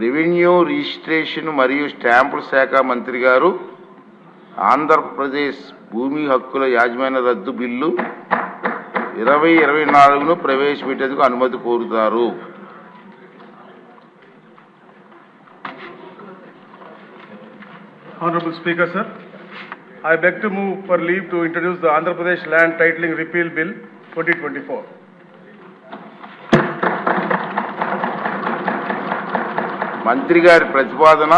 Revenue registration మరియు స్టాంపుల శాఖ మంత్రి గారు ఆంధ్రప్రదేశ్ భూమి హక్కుల యాజమాన్య రద్దు బిల్లు 2024ను ప్రవేశపెట్టేందుకు అనుమతి కోరుతారు. Honorable Speaker, sir, I beg to move for leave to introduce the Andhra Pradesh Land Titling Repeal Bill 2024. మంత్రి గారి ప్రతిపాదన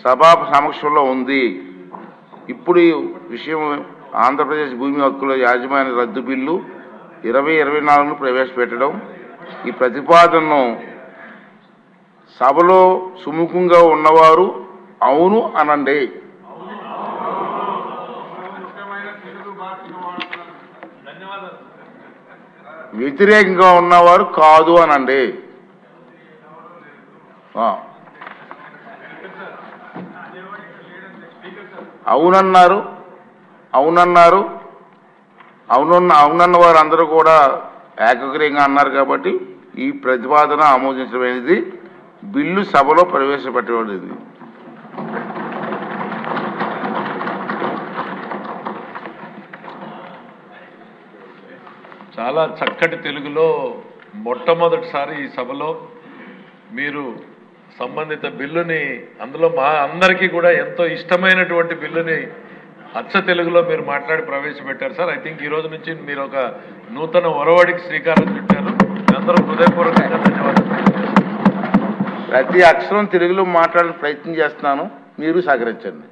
సభా సమక్షంలో ఉంది. ఇప్పుడు ఈ విషయం ఆంధ్రప్రదేశ్ భూమి హక్కుల యాజమాన్య రద్దు బిల్లు 2024ను ప్రవేశపెట్టడం. ఈ ప్రతిపాదనను సభలో సుముఖంగా ఉన్నవారు అవును అనండి. వ్యతిరేకంగా ఉన్నవారు కాదు అనండి. అవునన్నారు అవునన్నారు అవునన్న వారు అందరూ కూడా ఏకగ్రీయంగా అన్నారు. కాబట్టి ఈ ప్రతిపాదన ఆమోదించబడినది. బిల్లు సభలో ప్రవేశపెట్టబడింది. చాలా చక్కటి తెలుగులో మొట్టమొదటిసారి ఈ సభలో మీరు సంబంధిత బిల్లుని, అందులో మా అందరికీ కూడా ఎంతో ఇష్టమైనటువంటి బిల్లుని అచ్చ తెలుగులో మీరు మాట్లాడి ప్రవేశపెట్టారు సార్. ఐ థింక్ ఈ రోజు నుంచి మీరు ఒక నూతన ఒరవడికి శ్రీకారం చుట్టారు. అందరూ హృదయపూర్వకంగా ధన్యవాదాలు. ప్రతి అక్షరం తెలుగులో మాట్లాడే ప్రయత్నం చేస్తున్నాను, మీరు సహకరించండి.